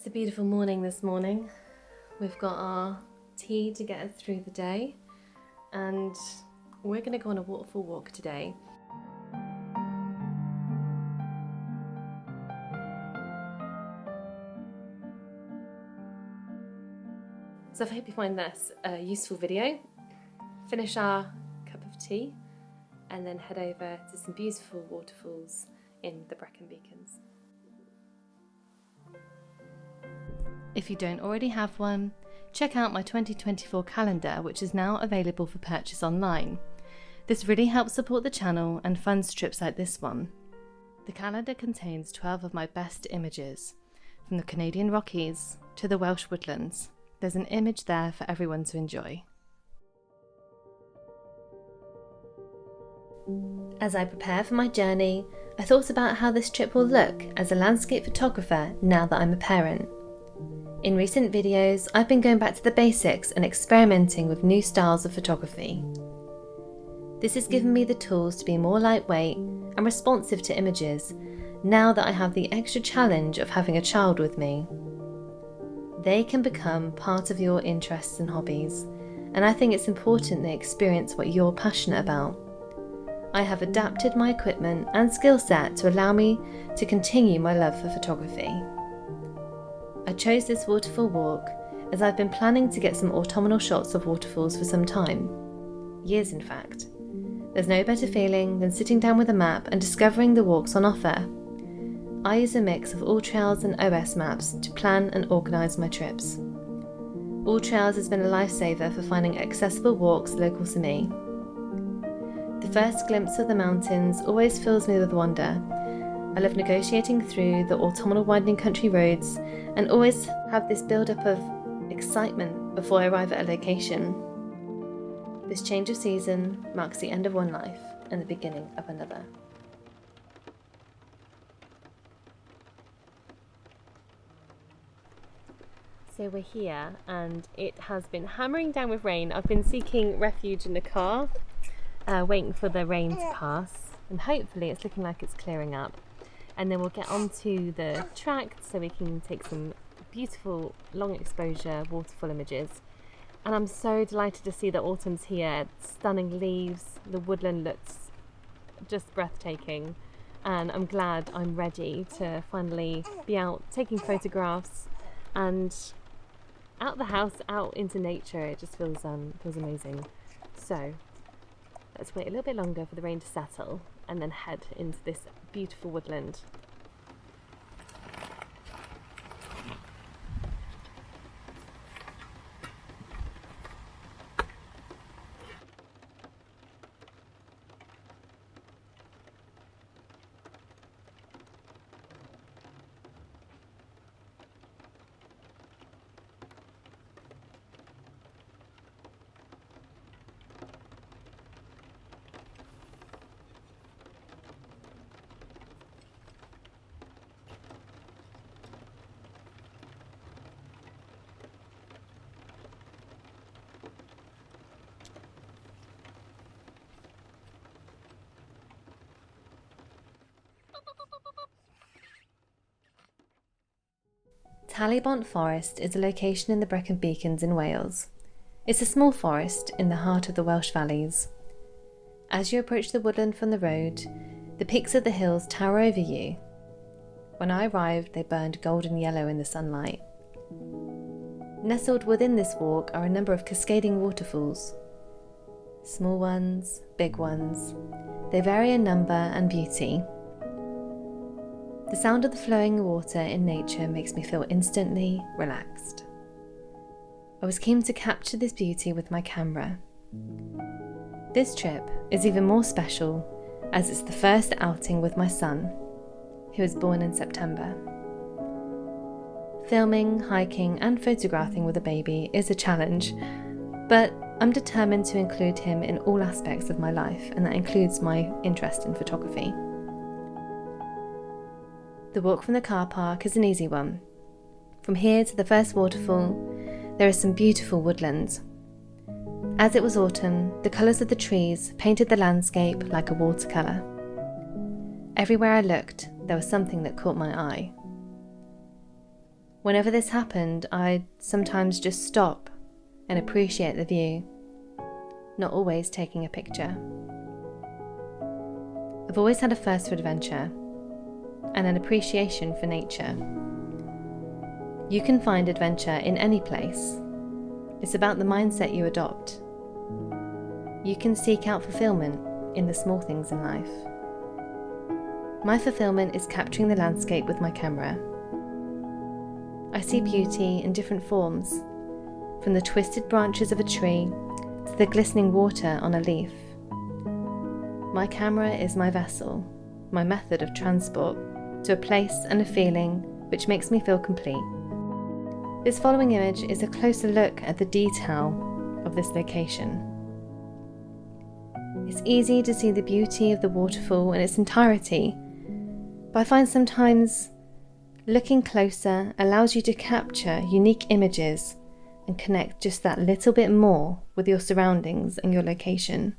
a beautiful morning this morning. We've got our tea to get us through the day, and we're going to go on a waterfall walk today. So I hope you find this a useful video. Finish our cup of tea and then head over to some beautiful waterfalls in the Brecon Beacons. If you don't already have one, check out my 2024 calendar, which is now available for purchase online. This really helps support the channel and funds trips like this one. The calendar contains 12 of my best images, from the Canadian Rockies to the Welsh woodlands. There's an image there for everyone to enjoy. As I prepare for my journey, I thought about how this trip will look as a landscape photographer now that I'm a parent. In recent videos, I've been going back to the basics and experimenting with new styles of photography. This has given me the tools to be more lightweight and responsive to images now that I have the extra challenge of having a child with me. They can become part of your interests and hobbies, and I think it's important they experience what you're passionate about. I have adapted my equipment and skill set to allow me to continue my love for photography. I chose this waterfall walk as I've been planning to get some autumnal shots of waterfalls for some time. Years, in fact. There's no better feeling than sitting down with a map and discovering the walks on offer. I use a mix of AllTrails and OS maps to plan and organise my trips. AllTrails has been a lifesaver for finding accessible walks local to me. The first glimpse of the mountains always fills me with wonder. I love negotiating through the autumnal winding country roads and always have this build-up of excitement before I arrive at a location. This change of season marks the end of one life and the beginning of another. So we're here and it has been hammering down with rain. I've been seeking refuge in the car, waiting for the rain to pass, and hopefully it's looking like it's clearing up. And then we'll get onto the track so we can take some beautiful long exposure waterfall images. And I'm so delighted to see that autumn's here. Stunning leaves, the woodland looks just breathtaking. And I'm glad I'm ready to finally be out taking photographs and out the house, out into nature. It just feels amazing. So let's wait a little bit longer for the rain to settle and then head into this beautiful woodland. Talybont Forest is a location in the Brecon Beacons in Wales. It's a small forest in the heart of the Welsh valleys. As you approach the woodland from the road, the peaks of the hills tower over you. When I arrived, they burned golden yellow in the sunlight. Nestled within this walk are a number of cascading waterfalls. Small ones, big ones. They vary in number and beauty. The sound of the flowing water in nature makes me feel instantly relaxed. I was keen to capture this beauty with my camera. This trip is even more special as it's the first outing with my son, who was born in September. Filming, hiking and photographing with a baby is a challenge, but I'm determined to include him in all aspects of my life, and that includes my interest in photography. The walk from the car park is an easy one. From here to the first waterfall, there is some beautiful woodlands. As it was autumn, the colours of the trees painted the landscape like a watercolour. Everywhere I looked, there was something that caught my eye. Whenever this happened, I'd sometimes just stop and appreciate the view, not always taking a picture. I've always had a thirst for adventure and an appreciation for nature. You can find adventure in any place. It's about the mindset you adopt. You can seek out fulfillment in the small things in life. My fulfillment is capturing the landscape with my camera. I see beauty in different forms, from the twisted branches of a tree to the glistening water on a leaf. My camera is my vessel, my method of transport to a place and a feeling which makes me feel complete. This following image is a closer look at the detail of this location. It's easy to see the beauty of the waterfall in its entirety, but I find sometimes looking closer allows you to capture unique images and connect just that little bit more with your surroundings and your location.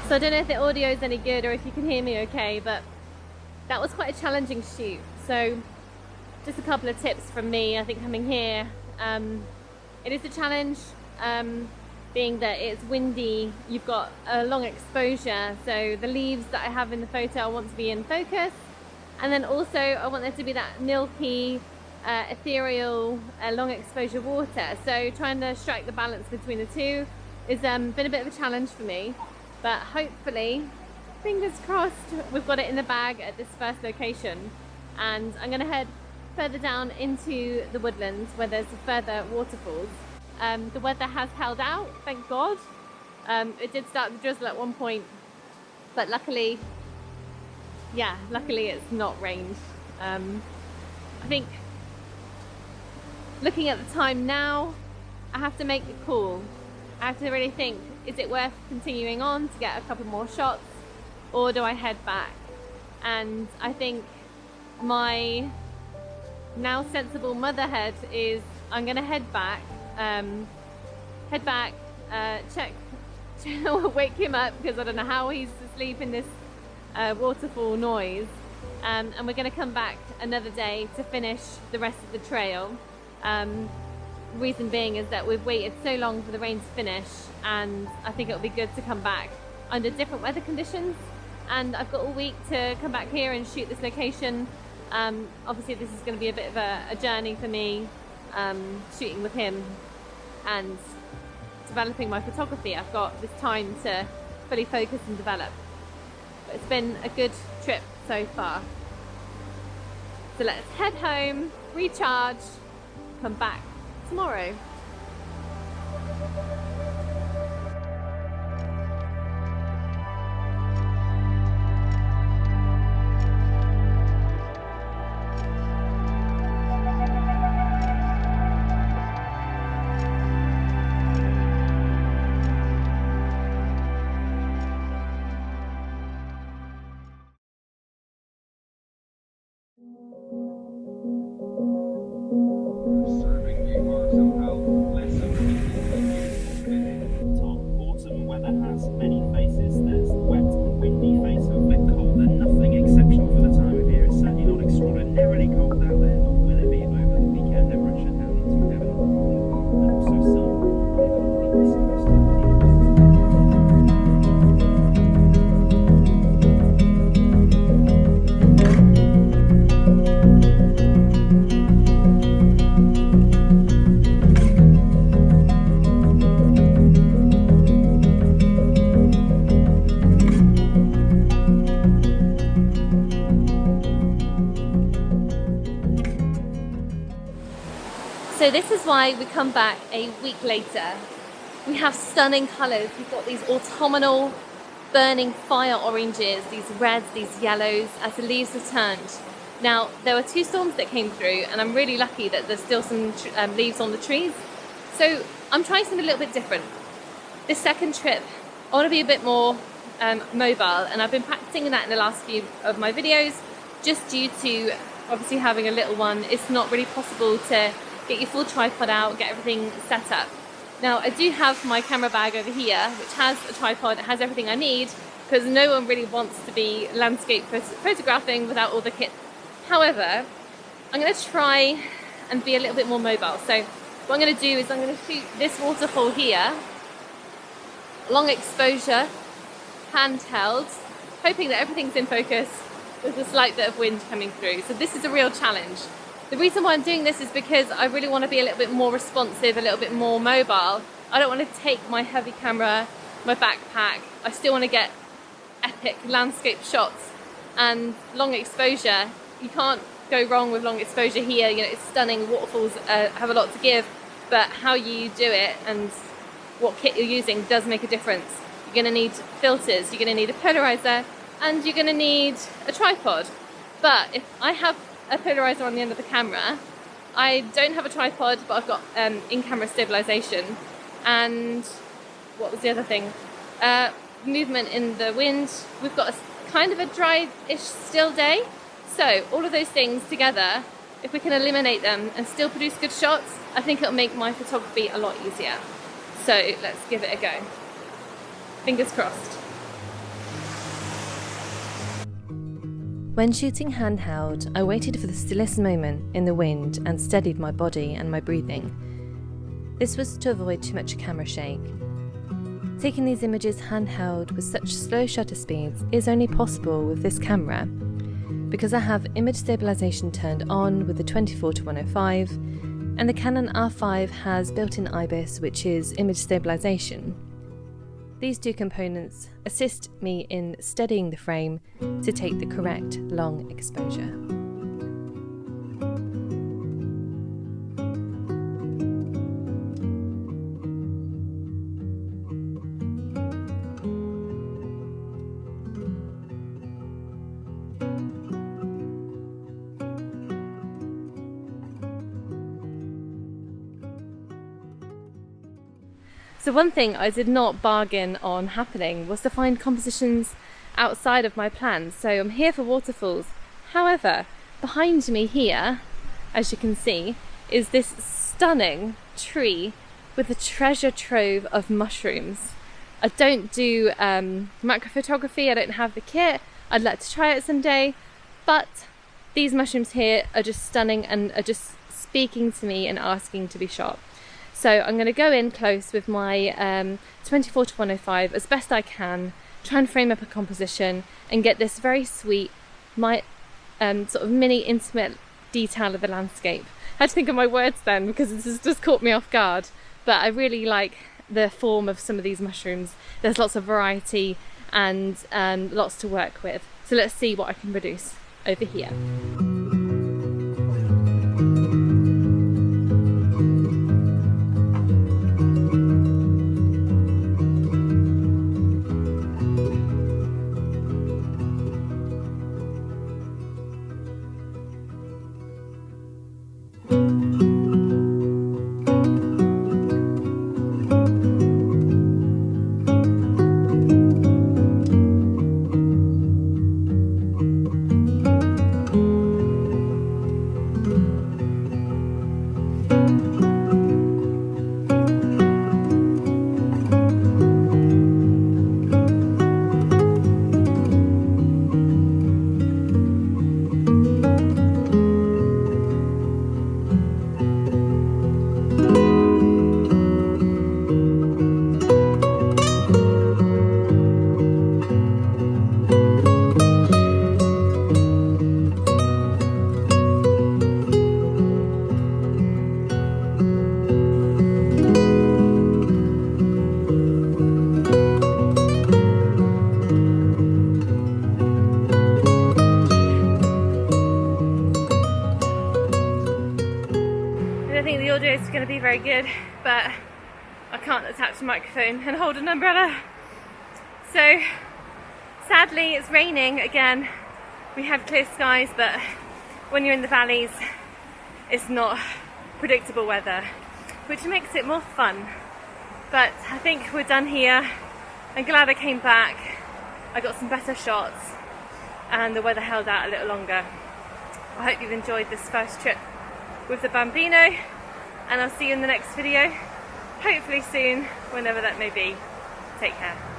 So I don't know if the audio is any good or if you can hear me okay, but that was quite a challenging shoot. So just a couple of tips from me, I think, coming here. It is a challenge, being that it's windy, you've got a long exposure, so the leaves that I have in the photo I want to be in focus, and then also I want there to be that milky, ethereal, long exposure water. So trying to strike the balance between the two has been a bit of a challenge for me. But hopefully, fingers crossed, we've got it in the bag at this first location. And I'm gonna head further down into the woodlands where there's further waterfalls. The weather has held out, thank God. It did start to drizzle at one point, but luckily it's not rained. I think, looking at the time now, I have to make a call. I have to really think, is it worth continuing on to get a couple more shots, or do I head back? And I think my now sensible motherhead is I'm gonna head back, check, wake him up, because I don't know how he's asleep in this waterfall noise, and we're gonna come back another day to finish the rest of the trail. Reason being is that we've waited so long for the rain to finish, and I think it'll be good to come back under different weather conditions. And I've got all week to come back here and shoot this location. Obviously this is going to be a bit of a journey for me, shooting with him and developing my photography. I've got this time to fully focus and develop. But it's been a good trip so far. So let's head home, recharge, come back tomorrow. So this is why we come back a week later. We have stunning colours. We've got these autumnal burning fire oranges, these reds, these yellows as the leaves have turned. Now, there were 2 storms that came through, and I'm really lucky that there's still some leaves on the trees. So I'm trying something a little bit different. This second trip, I want to be a bit more mobile, and I've been practicing that in the last few of my videos. Just due to obviously having a little one, it's not really possible to get your full tripod out, get everything set up. Now I do have my camera bag over here which has a tripod, it has everything I need, because no one really wants to be landscape photographing without all the kit. However, I'm going to try and be a little bit more mobile. So what I'm going to do is I'm going to shoot this waterfall here, long exposure, handheld, hoping that everything's in focus. There's a slight bit of wind coming through, so this is a real challenge. The reason why I'm doing this is because I really want to be a little bit more responsive, a little bit more mobile. I don't want to take my heavy camera, my backpack. I still want to get epic landscape shots and long exposure. You can't go wrong with long exposure here. You know, it's stunning. Waterfalls have a lot to give, but how you do it and what kit you're using does make a difference. You're going to need filters, you're going to need a polarizer, and you're going to need a tripod. But if I have a polarizer on the end of the camera, I don't have a tripod, but I've got in-camera stabilization. And what was the other thing? Movement in the wind. We've got a kind of a dry-ish still day. So all of those things together, if we can eliminate them and still produce good shots, I think it'll make my photography a lot easier. So let's give it a go. Fingers crossed. When shooting handheld, I waited for the stillest moment in the wind and steadied my body and my breathing. This was to avoid too much camera shake. Taking these images handheld with such slow shutter speeds is only possible with this camera, because I have image stabilization turned on with the 24-105, and the Canon R5 has built-in IBIS, which is image stabilization. These two components assist me in steadying the frame to take the correct long exposure. So one thing I did not bargain on happening was to find compositions outside of my plans. So I'm here for waterfalls. However, behind me here, as you can see, is this stunning tree with a treasure trove of mushrooms. I don't do macro photography, I don't have the kit. I'd like to try it someday, but these mushrooms here are just stunning and are just speaking to me and asking to be shot. So I'm going to go in close with my 24-105 as best I can, try and frame up a composition and get this very sweet, my sort of mini intimate detail of the landscape. I had to think of my words then because this has just caught me off guard, but I really like the form of some of these mushrooms. There's lots of variety and lots to work with. So let's see what I can produce over here. It's going to be very good, but I can't attach a microphone and hold an umbrella. So sadly it's raining again. We have clear skies, but when you're in the valleys it's not predictable weather, which makes it more fun. But I think we're done here. I'm glad I came back. I got some better shots and the weather held out a little longer. I hope you've enjoyed this first trip with the Bambino, and I'll see you in the next video, hopefully soon, whenever that may be. Take care.